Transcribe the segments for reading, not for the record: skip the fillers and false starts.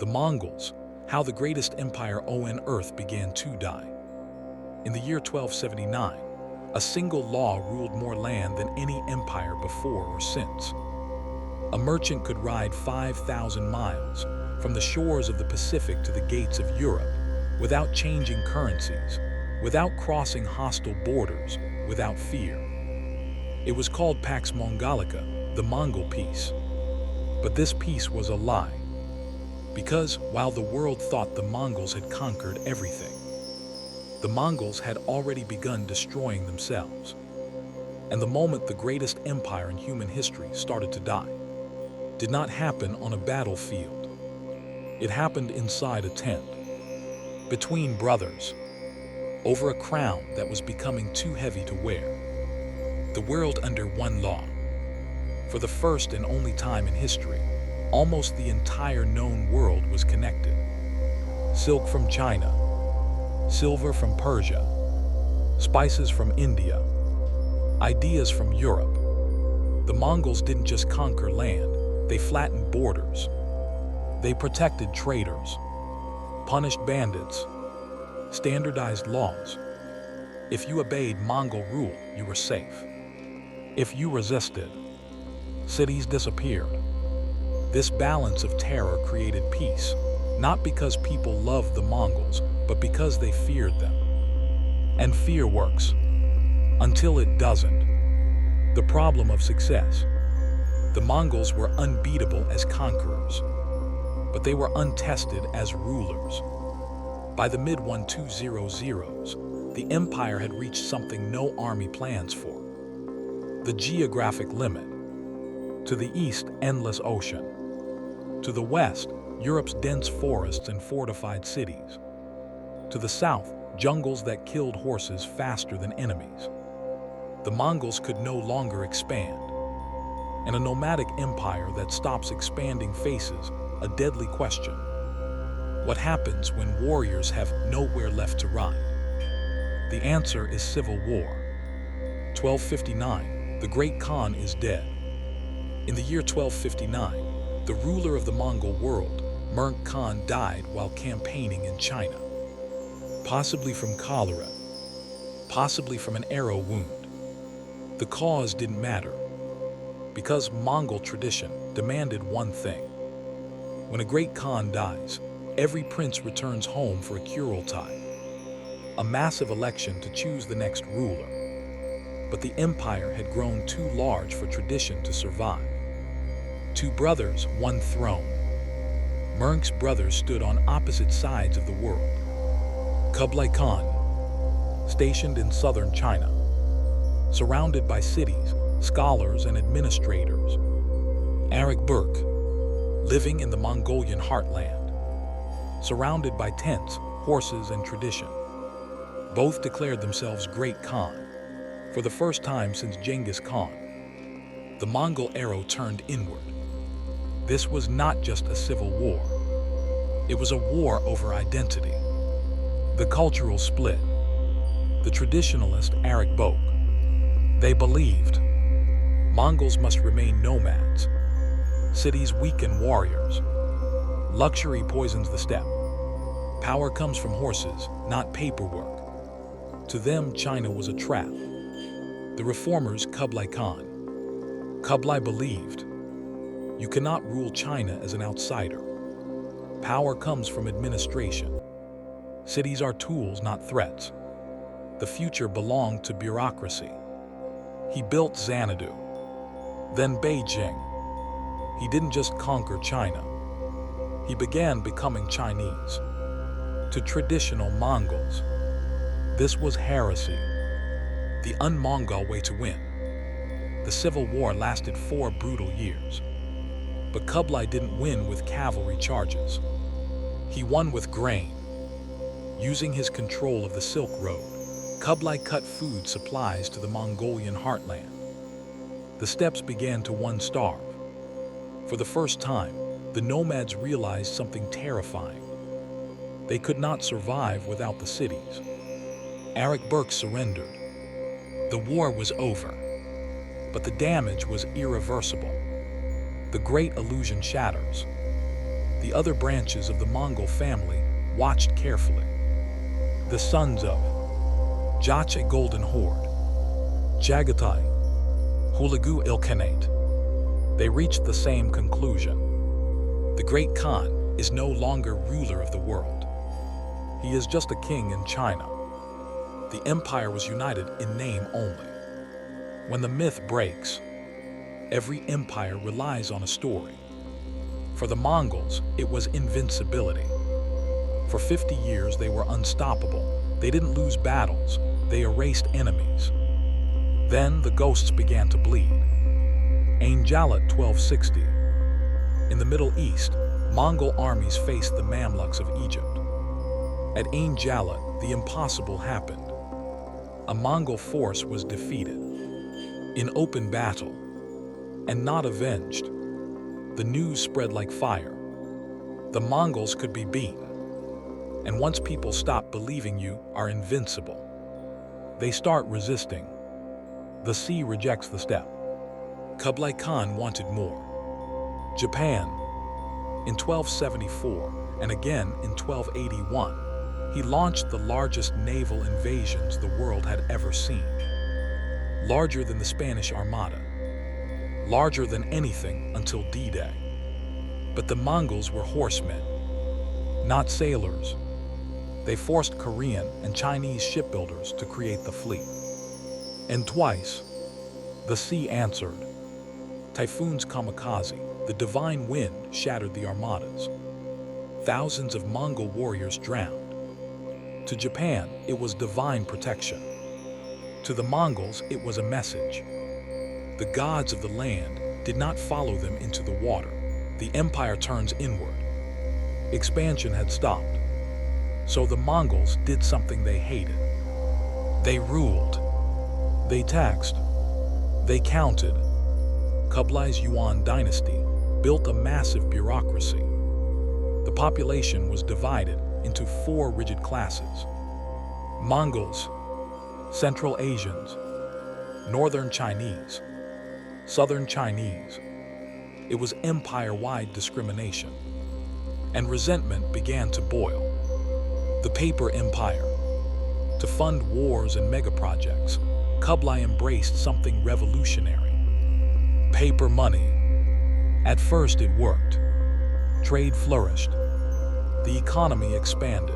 The Mongols, how the greatest empire on earth began to die. In the year 1279, a single law ruled more land than any empire before or since. A merchant could ride 5,000 miles from the shores of the Pacific to the gates of Europe without changing currencies, without crossing hostile borders, without fear. It was called Pax Mongolica, the Mongol peace. But this peace was a lie, because while the world thought the Mongols had conquered everything, the Mongols had already begun destroying themselves. And the moment the greatest empire in human history started to die did not happen on a battlefield. It happened inside a tent, between brothers, over a crown that was becoming too heavy to wear. The world under one law. For the first and only time in history, almost the entire known world was connected. Silk from China, silver from Persia, spices from India, ideas from Europe. The Mongols didn't just conquer land, they flattened borders. They protected traders, punished bandits, standardized laws. If you obeyed Mongol rule, you were safe. If you resisted, cities disappeared. This balance of terror created peace, not because people loved the Mongols, but because they feared them. And fear works, until it doesn't. The problem of success. The Mongols were unbeatable as conquerors, but they were untested as rulers. By the mid-1200s, the empire had reached something no army plans for. The geographic limit. To the east, endless ocean. To the west, Europe's dense forests and fortified cities. To the south, jungles that killed horses faster than enemies. The Mongols could no longer expand. And a nomadic empire that stops expanding faces a deadly question. What happens when warriors have nowhere left to ride? The answer is civil war. 1259, the great Khan is dead. In the year 1259, the ruler of the Mongol world, Möngke Khan, died while campaigning in China. Possibly from cholera, possibly from an arrow wound. The cause didn't matter, because Mongol tradition demanded one thing. When a great Khan dies, every prince returns home for a Kurultai, a massive election to choose the next ruler. But the empire had grown too large for tradition to survive. Two brothers, one throne. Möngke's brothers stood on opposite sides of the world. Kublai Khan, stationed in southern China, surrounded by cities, scholars, and administrators. Ariq Böke, living in the Mongolian heartland, surrounded by tents, horses, and tradition. Both declared themselves Great Khan. For the first time since Genghis Khan, the Mongol arrow turned inward. This was not just a civil war. It was a war over identity. The cultural split. The traditionalist Ariq Böke. They believed Mongols must remain nomads. Cities weaken warriors. Luxury poisons the steppe. Power comes from horses, not paperwork. To them, China was a trap. The reformers, Kublai Khan. Kublai believed, you cannot rule China as an outsider. Power comes from administration. Cities are tools, not threats. The future belonged to bureaucracy. He built Xanadu, then Beijing. He didn't just conquer China. He began becoming Chinese. To traditional Mongols, this was heresy, the un-Mongol way to win. The civil war lasted 4 brutal years. But Kublai didn't win with cavalry charges. He won with grain. Using his control of the Silk Road, Kublai cut food supplies to the Mongolian heartland. The steppes began to starve. For the first time, the nomads realized something terrifying. They could not survive without the cities. Ariq Böke surrendered. The war was over, but the damage was irreversible. The great illusion shatters. The other branches of the Mongol family watched carefully. The sons of Jache Golden Horde, Chagatai, Hulagu Ilkhanate. They reached the same conclusion. The great Khan is no longer ruler of the world. He is just a king in China. The empire was united in name only. When the myth breaks, every empire relies on a story. For the Mongols, it was invincibility. For 50 years, they were unstoppable. They didn't lose battles. They erased enemies. Then the ghosts began to bleed. Ain Jalut 1260. In the Middle East, Mongol armies faced the Mamluks of Egypt. At Ain Jalut, the impossible happened. A Mongol force was defeated in open battle and not avenged. The news spread like fire. The Mongols could be beaten. And once people stop believing you are invincible, they start resisting. The sea rejects the steppe. Kublai Khan wanted more. Japan, in 1274 and again in 1281, he launched the largest naval invasions the world had ever seen. Larger than the Spanish Armada. Larger than anything until D-Day. But the Mongols were horsemen, not sailors. They forced Korean and Chinese shipbuilders to create the fleet. And twice, the sea answered. Typhoons kamikaze, the divine wind shattered the armadas. Thousands of Mongol warriors drowned. To Japan, it was divine protection. To the Mongols, it was a message. The gods of the land did not follow them into the water. The empire turns inward. Expansion had stopped. So the Mongols did something they hated. They ruled. They taxed. They counted. Kublai's Yuan dynasty built a massive bureaucracy. The population was divided into 4 rigid classes. Mongols, Central Asians, Northern Chinese, Southern Chinese. It was empire-wide discrimination. And resentment began to boil. The paper empire. To fund wars and mega-projects, Kublai embraced something revolutionary. Paper money. At first it worked. Trade flourished. The economy expanded.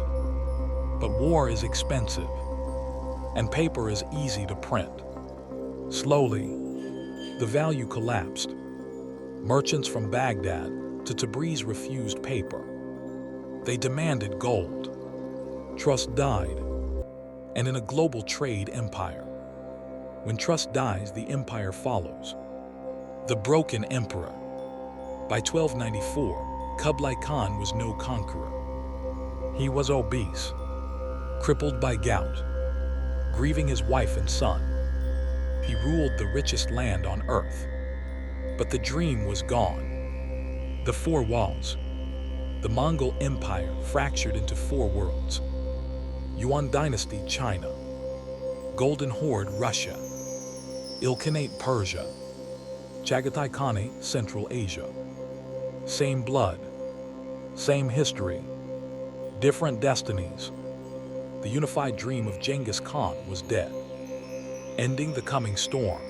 But war is expensive, and paper is easy to print. Slowly, the value collapsed. Merchants from Baghdad to Tabriz refused paper. They demanded gold. Trust died. And in a global trade empire, when trust dies, the empire follows. The broken emperor. By 1294, Kublai Khan was no conqueror. He was obese, crippled by gout, grieving his wife and son. He ruled the richest land on earth. But the dream was gone. The 4 walls. The Mongol Empire fractured into 4 worlds. Yuan dynasty China, Golden Horde Russia, Ilkhanate Persia, Chagatai Khanate Central Asia. Same blood, same history, different destinies. The unified dream of Genghis Khan was dead, ending the coming storm.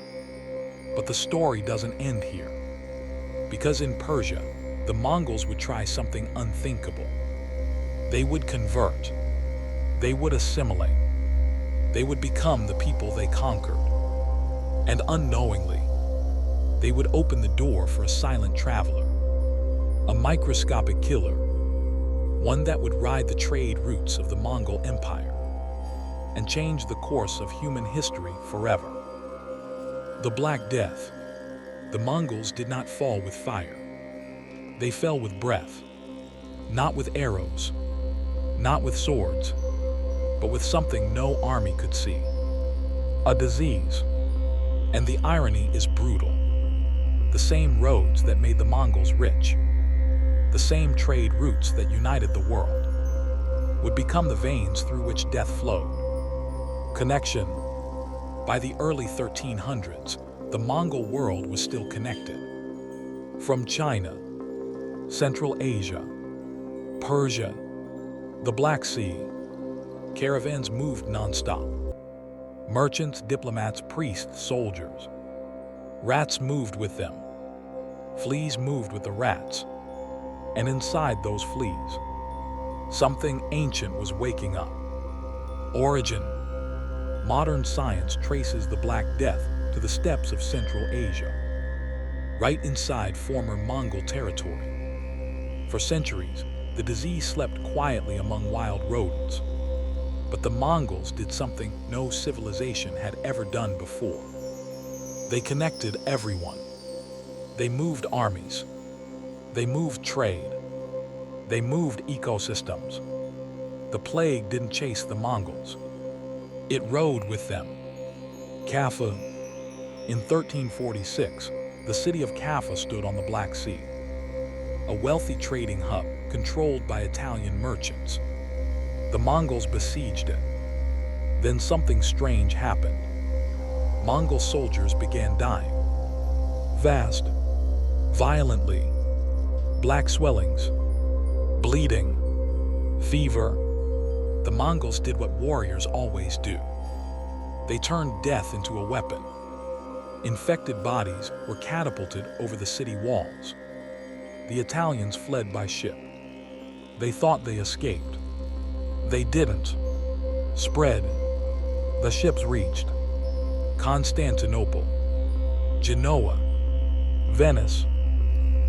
But the story doesn't end here. Because in Persia, the Mongols would try something unthinkable. They would convert. They would assimilate. They would become the people they conquered. And unknowingly, they would open the door for a silent traveler, a microscopic killer, one that would ride the trade routes of the Mongol Empire and change the course of human history forever. The Black Death. The Mongols did not fall with fire. They fell with breath, not with arrows, not with swords, but with something no army could see. A disease. And the irony is brutal. The same roads that made the Mongols rich, the same trade routes that united the world, would become the veins through which death flowed. Connection. By the early 1300s, the Mongol world was still connected. From China, Central Asia, Persia, the Black Sea, caravans moved non-stop. Merchants, diplomats, priests, soldiers. Rats moved with them. Fleas moved with the rats. And inside those fleas, something ancient was waking up. Origin. Modern science traces the Black Death to the steppes of Central Asia, right inside former Mongol territory. For centuries, the disease slept quietly among wild rodents. But the Mongols did something no civilization had ever done before. They connected everyone. They moved armies. They moved trade. They moved ecosystems. The plague didn't chase the Mongols. It rode with them. Kaffa. In 1346, the city of Kaffa stood on the Black Sea, a wealthy trading hub controlled by Italian merchants. The Mongols besieged it. Then something strange happened. Mongol soldiers began dying. Fast, violently, black swellings, bleeding, fever. The Mongols did what warriors always do. They turned death into a weapon. Infected bodies were catapulted over the city walls. The Italians fled by ship. They thought they escaped. They didn't. Spread. The ships reached Constantinople, Genoa, Venice,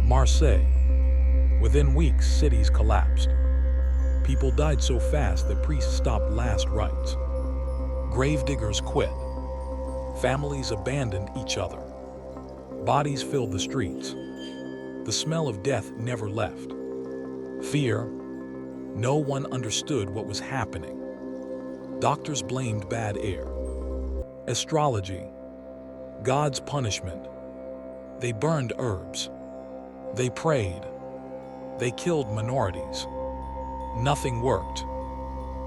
Marseille. Within weeks, cities collapsed. People died so fast that priests stopped last rites. Gravediggers quit. Families abandoned each other. Bodies filled the streets. The smell of death never left. Fear. No one understood what was happening. Doctors blamed bad air. Astrology. God's punishment. They burned herbs. They prayed. They killed minorities. Nothing worked,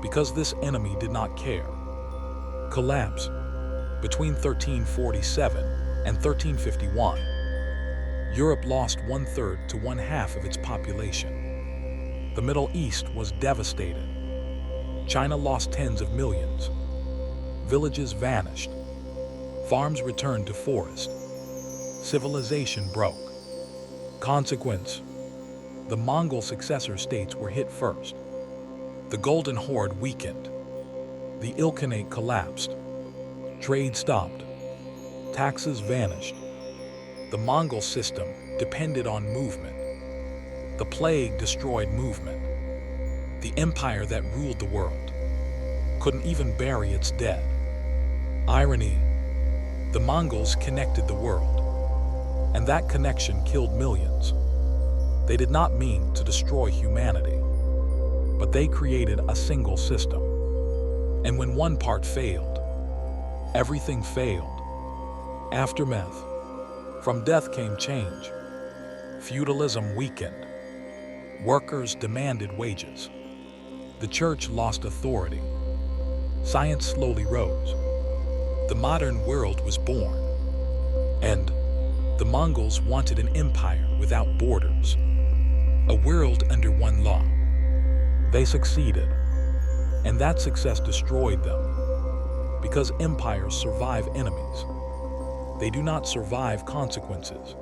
because this enemy did not care. Collapse. Between 1347 and 1351, Europe lost 1/3 to 1/2 of its population. The Middle East was devastated. China lost tens of millions. Villages vanished. Farms returned to forest. Civilization broke. Consequence: the Mongol successor states were hit first. The Golden Horde weakened. The Ilkhanate collapsed. Trade stopped. Taxes vanished. The Mongol system depended on movement. The plague destroyed movement. The empire that ruled the world couldn't even bury its dead. Irony: the Mongols connected the world, and that connection killed millions. They did not mean to destroy humanity, but they created a single system. And when one part failed, everything failed. Aftermath: from death came change. Feudalism weakened. Workers demanded wages. The church lost authority. Science slowly rose. The modern world was born. And the Mongols wanted an empire without borders, a world under one law. They succeeded, and that success destroyed them, because empires survive enemies. They do not survive consequences.